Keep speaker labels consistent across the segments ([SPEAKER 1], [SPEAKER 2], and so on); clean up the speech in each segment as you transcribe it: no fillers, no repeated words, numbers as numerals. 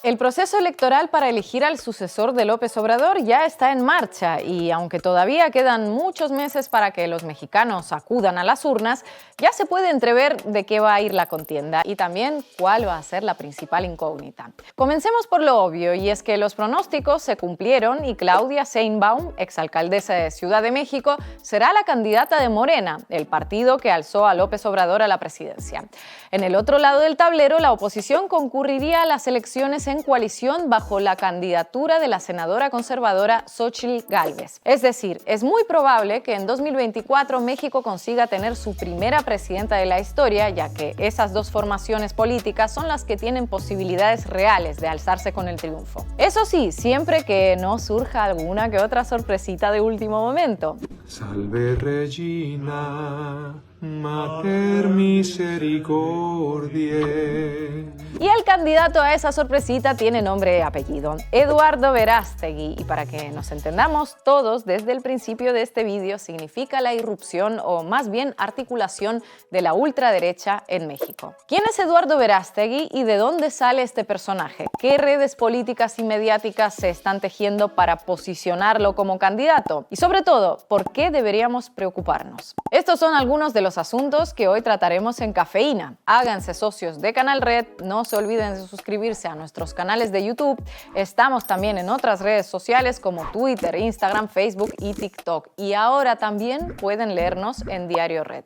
[SPEAKER 1] El proceso electoral para elegir al sucesor de López Obrador ya está en marcha y aunque todavía quedan muchos meses para que los mexicanos acudan a las urnas, ya se puede entrever de qué va a ir la contienda y también cuál va a ser la principal incógnita. Comencemos por lo obvio, y es que los pronósticos se cumplieron y Claudia Sheinbaum, exalcaldesa de Ciudad de México, será la candidata de Morena, el partido que alzó a López Obrador a la presidencia. En el otro lado del tablero, la oposición concurriría a las elecciones en coalición bajo la candidatura de la senadora conservadora Xóchitl Gálvez. Es decir, es muy probable que en 2024 México consiga tener su primera presidenta de la historia, ya que esas dos formaciones políticas son las que tienen posibilidades reales de alzarse con el triunfo. Eso sí, siempre que no surja alguna que otra sorpresita de último momento.
[SPEAKER 2] Salve Regina, Mater Misericordiae.
[SPEAKER 1] Y el candidato a esa sorpresita tiene nombre y apellido: Eduardo Verástegui. Y para que nos entendamos todos, desde el principio de este vídeo significa la irrupción o más bien articulación de la ultraderecha en México. ¿Quién es Eduardo Verástegui y de dónde sale este personaje? ¿Qué redes políticas y mediáticas se están tejiendo para posicionarlo como candidato? Y sobre todo, ¿por qué deberíamos preocuparnos? Estos son algunos de los asuntos que hoy trataremos en Cafeína. Háganse socios de Canal Red, no se olviden de suscribirse a nuestros canales de YouTube. Estamos también en otras redes sociales como Twitter, Instagram, Facebook y TikTok. Y ahora también pueden leernos en Diario Red.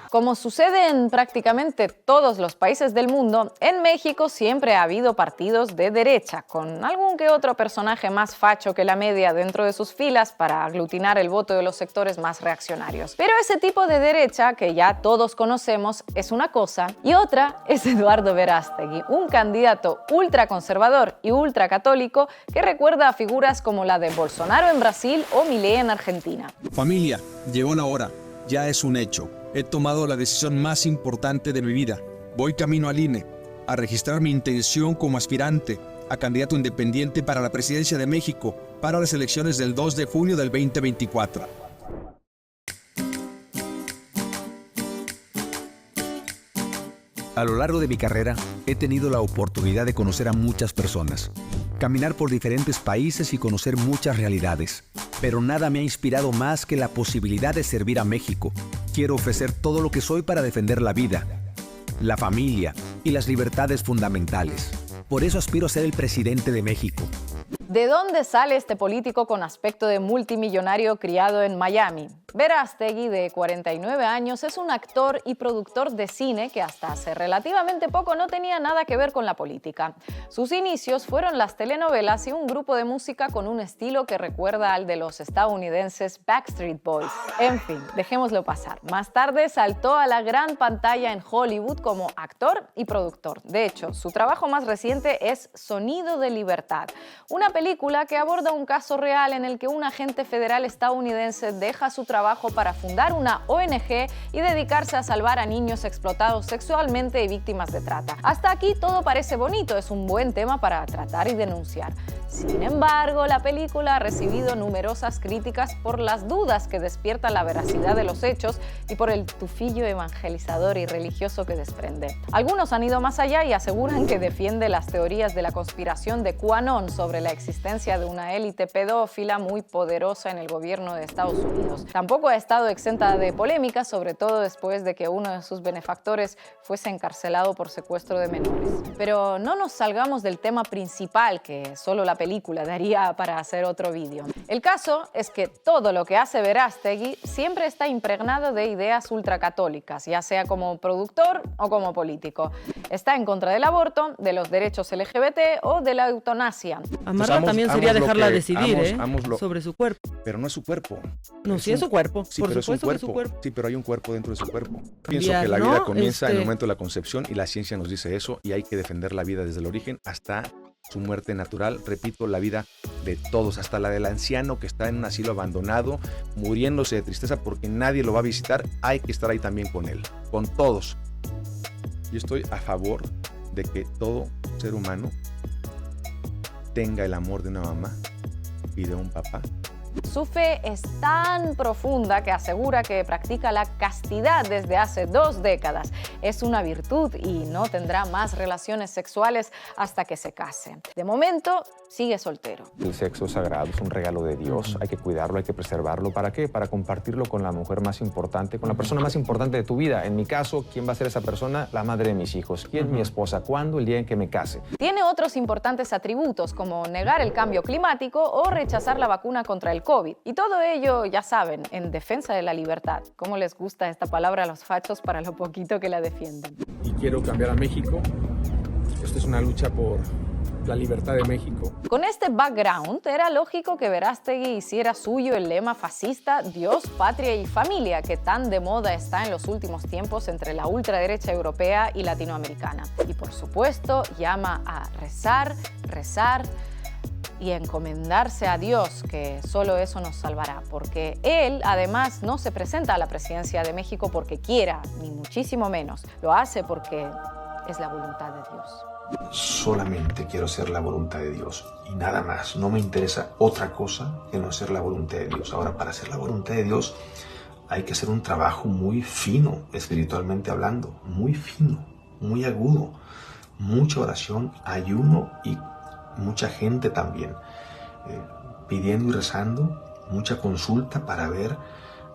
[SPEAKER 1] Como sucede en prácticamente todos los países del mundo, en México siempre ha habido partidos de derecha, con algún que otro personaje más facho que la media dentro de sus filas para aglutinar el voto de los sectores más reaccionarios. Pero ese tipo de derecha, que ya todos conocemos, es una cosa, y otra es Eduardo Verástegui, un candidato ultraconservador y ultracatólico que recuerda a figuras como la de Bolsonaro en Brasil o Milei en Argentina.
[SPEAKER 3] Familia, llegó la hora, ya es un hecho. He tomado la decisión más importante de mi vida. Voy camino al INE a registrar mi intención como aspirante a candidato independiente para la presidencia de México para las elecciones del 2 de junio del 2024.
[SPEAKER 4] A lo largo de mi carrera, he tenido la oportunidad de conocer a muchas personas, caminar por diferentes países y conocer muchas realidades. Pero nada me ha inspirado más que la posibilidad de servir a México. Quiero ofrecer todo lo que soy para defender la vida, la familia y las libertades fundamentales. Por eso aspiro a ser el presidente de México.
[SPEAKER 1] ¿De dónde sale este político con aspecto de multimillonario criado en Miami? Verástegui, de 49 años, es un actor y productor de cine que hasta hace relativamente poco no tenía nada que ver con la política. Sus inicios fueron las telenovelas y un grupo de música con un estilo que recuerda al de los estadounidenses Backstreet Boys. En fin, dejémoslo pasar. Más tarde saltó a la gran pantalla en Hollywood como actor y productor. De hecho, su trabajo más reciente es Sonido de Libertad, una película que aborda un caso real en el que un agente federal estadounidense deja su trabajo para fundar una ONG y dedicarse a salvar a niños explotados sexualmente y víctimas de trata. Hasta aquí todo parece bonito, es un buen tema para tratar y denunciar. Sin embargo, la película ha recibido numerosas críticas por las dudas que despierta la veracidad de los hechos y por el tufillo evangelizador y religioso que desprende. Algunos han ido más allá y aseguran que defiende las teorías de la conspiración de QAnon sobre la existencia de una élite pedófila muy poderosa en el gobierno de Estados Unidos. Tampoco ha estado exenta de polémica, sobre todo después de que uno de sus benefactores fuese encarcelado por secuestro de menores. Pero no nos salgamos del tema principal, que solo la película daría para hacer otro vídeo. El caso es que todo lo que hace Verástegui siempre está impregnado de ideas ultracatólicas, ya sea como productor o como político. Está en contra del aborto, de los derechos LGBT o de la eutanasia.
[SPEAKER 5] Amarla también sería dejarla decidir,
[SPEAKER 6] sobre
[SPEAKER 5] su cuerpo.
[SPEAKER 6] Pero no es su cuerpo.
[SPEAKER 5] No, sí es su cuerpo.
[SPEAKER 6] Sí,
[SPEAKER 5] por
[SPEAKER 6] pero
[SPEAKER 5] supuesto
[SPEAKER 6] es
[SPEAKER 5] que es su cuerpo.
[SPEAKER 6] Sí, pero hay un cuerpo dentro de su cuerpo. Pienso
[SPEAKER 5] Cambiar,
[SPEAKER 6] que la vida
[SPEAKER 5] ¿no?
[SPEAKER 6] comienza en el momento de la concepción y la ciencia nos dice eso y hay que defender la vida desde el origen hasta su muerte natural. Repito, la vida de todos, hasta la del anciano que está en un asilo abandonado, muriéndose de tristeza porque nadie lo va a visitar. Hay que estar ahí también con él, con todos. Yo estoy a favor de que todo ser humano tenga el amor de una mamá y de un papá
[SPEAKER 1] Su fe es tan profunda que asegura que practica la castidad desde hace 2 décadas. Es una virtud y no tendrá más relaciones sexuales hasta que se case. De momento, sigue soltero.
[SPEAKER 7] El sexo es sagrado, es un regalo de Dios, hay que cuidarlo, hay que preservarlo. ¿Para qué? Para compartirlo con la mujer más importante, con la persona más importante de tu vida. En mi caso, ¿quién va a ser esa persona? La madre de mis hijos. ¿Quién? Mi esposa. ¿Cuándo? El día en que me case.
[SPEAKER 1] Tiene otros importantes atributos como negar el cambio climático o rechazar la vacuna contra el COVID. Y todo ello, ya saben, en defensa de la libertad. ¿Cómo les gusta esta palabra a los fachos para lo poquito que la defienden?
[SPEAKER 3] Y quiero cambiar a México. Esto es una lucha por la libertad de México.
[SPEAKER 1] Con este background, era lógico que Verástegui hiciera suyo el lema fascista Dios, patria y familia, que tan de moda está en los últimos tiempos entre la ultraderecha europea y latinoamericana. Y por supuesto, llama a rezar, rezar y encomendarse a Dios, que solo eso nos salvará, porque Él además no se presenta a la presidencia de México porque quiera, ni muchísimo menos. Lo hace porque es la voluntad de Dios.
[SPEAKER 2] Solamente quiero hacer la voluntad de Dios y nada más. No me interesa otra cosa que no hacer la voluntad de Dios. Ahora, para hacer la voluntad de Dios hay que hacer un trabajo muy fino, espiritualmente hablando, muy fino, muy agudo, mucha oración, ayuno y mucha gente también, pidiendo y rezando, mucha consulta para ver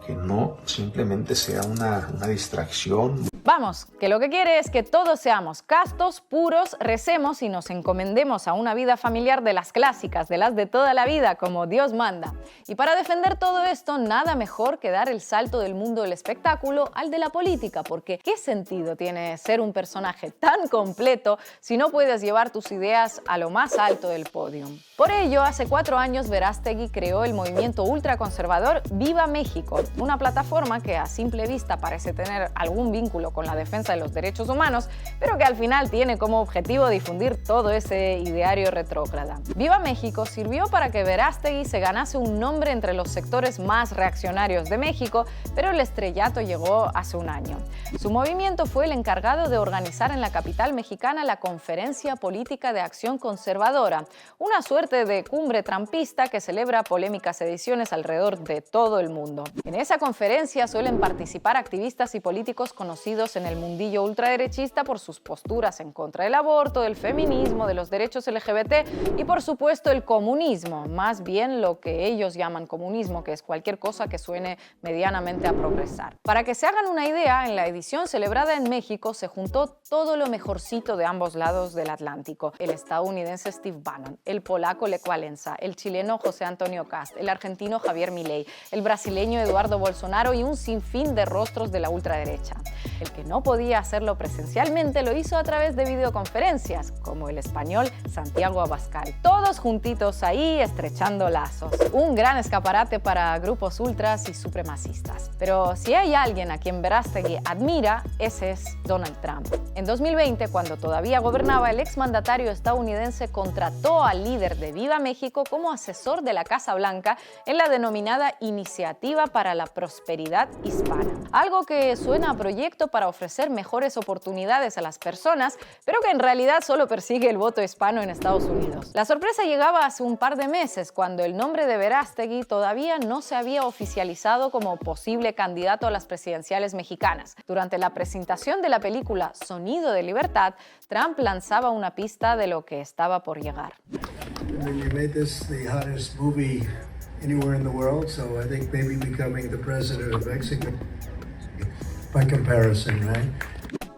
[SPEAKER 2] que no simplemente sea una distracción.
[SPEAKER 1] Vamos, que lo que quiere es que todos seamos castos, puros, recemos y nos encomendemos a una vida familiar de las clásicas, de las de toda la vida, como Dios manda. Y para defender todo esto, nada mejor que dar el salto del mundo del espectáculo al de la política, porque ¿qué sentido tiene ser un personaje tan completo si no puedes llevar tus ideas a lo más alto del podio? Por ello, hace 4 años Verástegui creó el movimiento ultraconservador Viva México, una plataforma que a simple vista parece tener algún vínculo con la defensa de los derechos humanos, pero que al final tiene como objetivo difundir todo ese ideario retrógrada. Viva México sirvió para que Verástegui se ganase un nombre entre los sectores más reaccionarios de México, pero el estrellato llegó hace un año. Su movimiento fue el encargado de organizar en la capital mexicana la Conferencia Política de Acción Conservadora, una suerte de cumbre trampista que celebra polémicas ediciones alrededor de todo el mundo. En esa conferencia suelen participar activistas y políticos conocidos en el mundillo ultraderechista por sus posturas en contra del aborto, del feminismo, de los derechos LGBT y por supuesto el comunismo, más bien lo que ellos llaman comunismo, que es cualquier cosa que suene medianamente a progresar. Para que se hagan una idea, en la edición celebrada en México se juntó todo lo mejorcito de ambos lados del Atlántico: el estadounidense Steve Bannon, el polaco Lech Walesa, el chileno José Antonio Kast, el argentino Javier Milei, el brasileño Eduardo Bolsonaro y un sinfín de rostros de la ultraderecha. El que no podía hacerlo presencialmente lo hizo a través de videoconferencias, como el español Santiago Abascal. Todos juntitos ahí, estrechando lazos. Un gran escaparate para grupos ultras y supremacistas. Pero si hay alguien a quien Verástegui admira, ese es Donald Trump. En 2020, cuando todavía gobernaba, el exmandatario estadounidense contrató al líder de Viva México como asesor de la Casa Blanca en la denominada Iniciativa para la Prosperidad Hispana. Algo que suena a proyecto para ofrecer mejores oportunidades a las personas, pero que en realidad solo persigue el voto hispano en Estados Unidos. La sorpresa llegaba hace un par de meses, cuando el nombre de Verástegui todavía no se había oficializado como posible candidato a las presidenciales mexicanas. Durante la presentación de la película Sonido de Libertad, Trump lanzaba una pista de lo que estaba por llegar.
[SPEAKER 8] Anywhere in the world, so I think maybe becoming the president of Mexico by comparison, right?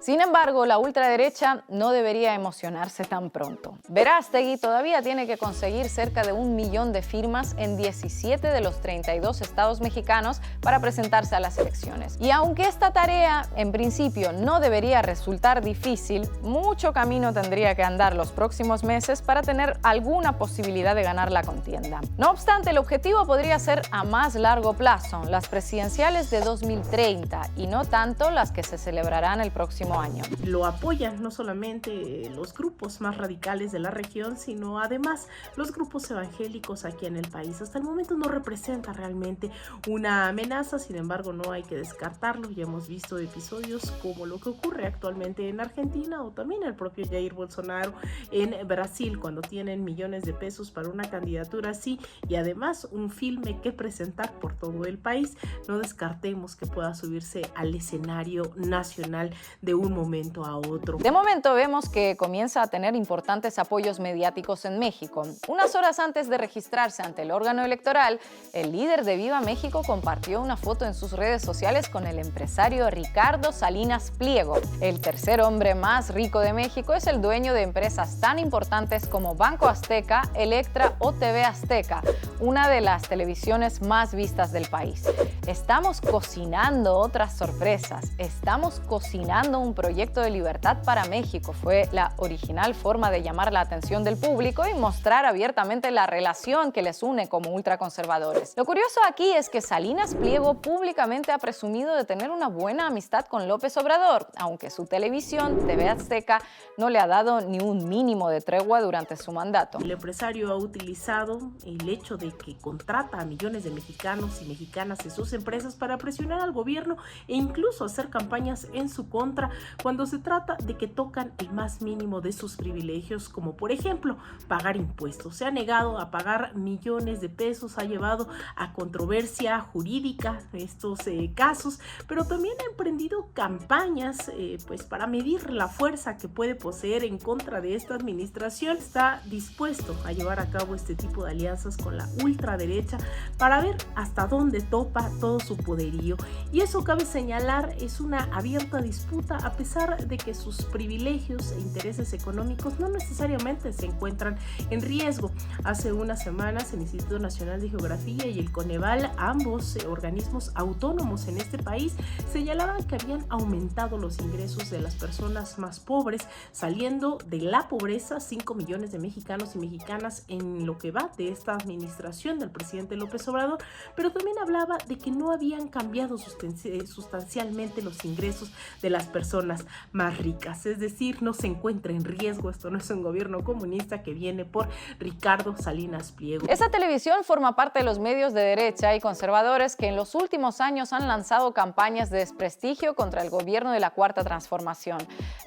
[SPEAKER 1] Sin embargo, la ultraderecha no debería emocionarse tan pronto. Verástegui todavía tiene que conseguir cerca de 1 millón de firmas en 17 de los 32 estados mexicanos para presentarse a las elecciones. Y aunque esta tarea, en principio, no debería resultar difícil, mucho camino tendría que andar los próximos meses para tener alguna posibilidad de ganar la contienda. No obstante, el objetivo podría ser a más largo plazo, las presidenciales de 2030, y no tanto las que se celebrarán el próximo próximo año.
[SPEAKER 9] Lo apoyan no solamente los grupos más radicales de la región, sino además los grupos evangélicos aquí en el país. Hasta el momento no representa realmente una amenaza, sin embargo no hay que descartarlo. Ya hemos visto episodios como lo que ocurre actualmente en Argentina o también el propio Jair Bolsonaro en Brasil, cuando tienen millones de pesos para una candidatura así y además un filme que presentar por todo el país. No descartemos que pueda subirse al escenario nacional de un momento a otro.
[SPEAKER 1] De momento vemos que comienza a tener importantes apoyos mediáticos en México. Unas horas antes de registrarse ante el órgano electoral, el líder de Viva México compartió una foto en sus redes sociales con el empresario Ricardo Salinas Pliego. El tercer hombre más rico de México es el dueño de empresas tan importantes como Banco Azteca, Electra o TV Azteca, una de las televisiones más vistas del país. Estamos cocinando otras sorpresas. Estamos cocinando un proyecto de libertad para México. Fue la original forma de llamar la atención del público y mostrar abiertamente la relación que les une como ultraconservadores. Lo curioso aquí es que Salinas Pliego públicamente ha presumido de tener una buena amistad con López Obrador, aunque su televisión, TV Azteca, no le ha dado ni un mínimo de tregua durante su mandato.
[SPEAKER 9] El empresario ha utilizado el hecho de que contrata a millones de mexicanos y mexicanas en sus empresas para presionar al gobierno e incluso hacer campañas en su contra cuando se trata de que tocan el más mínimo de sus privilegios, como por ejemplo pagar impuestos. Se ha negado a pagar millones de pesos, ha llevado a controversia jurídica estos casos, pero también ha emprendido campañas pues para medir la fuerza que puede poseer en contra de esta administración. Está dispuesto a llevar a cabo este tipo de alianzas con la ultraderecha para ver hasta dónde topa todo su poderío. Y eso, cabe señalar, es una abierta disputa a pesar de que sus privilegios e intereses económicos no necesariamente se encuentran en riesgo. Hace unas semanas el Instituto Nacional de Geografía y el Coneval, ambos organismos autónomos en este país, señalaban que habían aumentado los ingresos de las personas más pobres, saliendo de la pobreza 5 millones de mexicanos y mexicanas en lo que va de esta administración del presidente López Obrador, pero también hablaba de que no habían cambiado sustancialmente los ingresos de las personas más ricas, es decir, no se encuentra en riesgo. Esto no es un gobierno comunista que viene por Ricardo Salinas Pliego.
[SPEAKER 1] Esa televisión forma parte de los medios de derecha y conservadores que en los últimos años han lanzado campañas de desprestigio contra el gobierno de la Cuarta Transformación.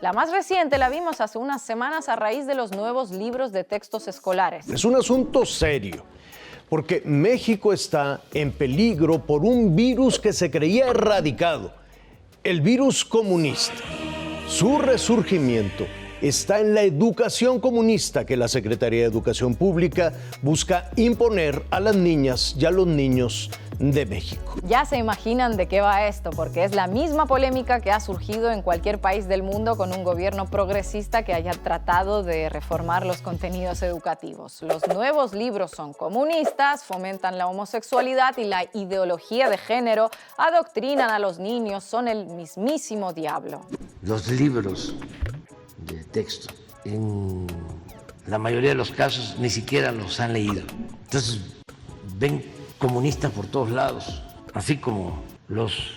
[SPEAKER 1] La más reciente la vimos hace unas semanas a raíz de los nuevos libros de textos escolares.
[SPEAKER 10] Es un asunto serio, porque México está en peligro por un virus que se creía erradicado, el virus comunista. Su resurgimiento está en la educación comunista que la Secretaría de Educación Pública busca imponer a las niñas y a los niños de México.
[SPEAKER 1] Ya se imaginan de qué va esto, porque es la misma polémica que ha surgido en cualquier país del mundo con un gobierno progresista que haya tratado de reformar los contenidos educativos. Los nuevos libros son comunistas, fomentan la homosexualidad y la ideología de género, adoctrinan a los niños, son el mismísimo diablo.
[SPEAKER 11] Los libros de texto, en la mayoría de los casos, ni siquiera los han leído. Entonces, ven comunistas por todos lados, así como los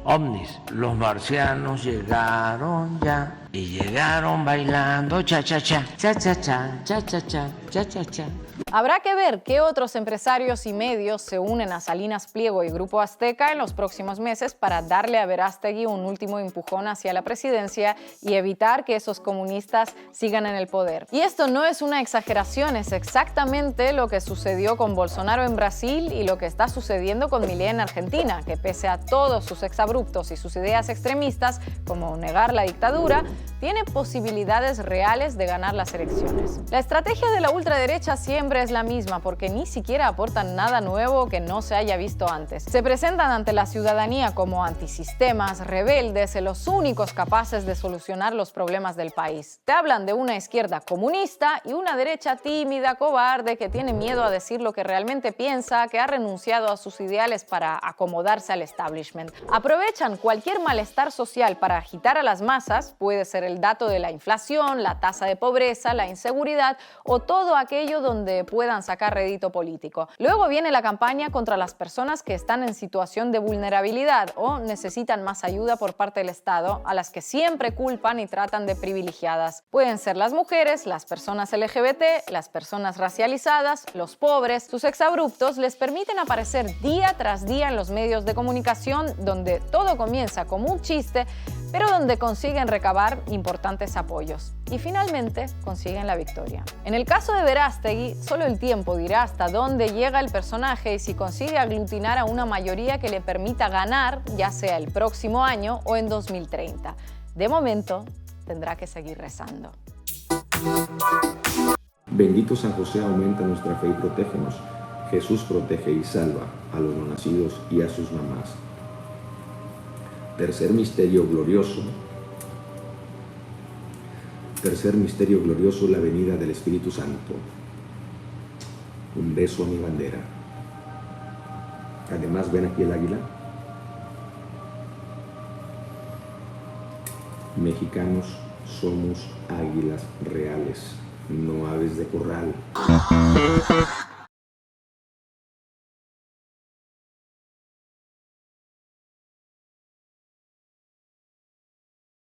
[SPEAKER 11] ovnis. Los marcianos llegaron ya y llegaron bailando cha-cha-cha, cha-cha-cha, cha-cha-cha, cha-cha-cha.
[SPEAKER 1] Habrá que ver qué otros empresarios y medios se unen a Salinas Pliego y Grupo Azteca en los próximos meses para darle a Verástegui un último empujón hacia la presidencia y evitar que esos comunistas sigan en el poder. Y esto no es una exageración, es exactamente lo que sucedió con Bolsonaro en Brasil y lo que está sucediendo con Milei en Argentina, que pese a todos sus exabruptos y sus ideas extremistas, como negar la dictadura, tiene posibilidades reales de ganar las elecciones. La estrategia de la ultraderecha siempre es la misma, porque ni siquiera aportan nada nuevo que no se haya visto antes. Se presentan ante la ciudadanía como antisistemas, rebeldes, los únicos capaces de solucionar los problemas del país. Te hablan de una izquierda comunista y una derecha tímida, cobarde, que tiene miedo a decir lo que realmente piensa, que ha renunciado a sus ideales para acomodarse al establishment. Aprovechan cualquier malestar social para agitar a las masas, puede ser el dato de la inflación, la tasa de pobreza, la inseguridad o todo aquello donde puedan sacar rédito político. Luego viene la campaña contra las personas que están en situación de vulnerabilidad o necesitan más ayuda por parte del Estado, a las que siempre culpan y tratan de privilegiadas. Pueden ser las mujeres, las personas LGBT, las personas racializadas, los pobres. Sus exabruptos les permiten aparecer día tras día en los medios de comunicación, donde todo comienza como un chiste, pero donde consiguen recabar importantes apoyos. Y finalmente consiguen la victoria. En el caso de Verástegui, solo el tiempo dirá hasta dónde llega el personaje y si consigue aglutinar a una mayoría que le permita ganar, ya sea el próximo año o en 2030. De momento, tendrá que seguir rezando.
[SPEAKER 12] Bendito San José, aumenta nuestra fe y protégenos. Jesús protege y salva a los no nacidos y a sus mamás. Tercer misterio glorioso. Tercer misterio glorioso, la venida del Espíritu Santo. Un beso a mi bandera. Además, ven aquí el águila. Mexicanos somos águilas reales, no aves de corral.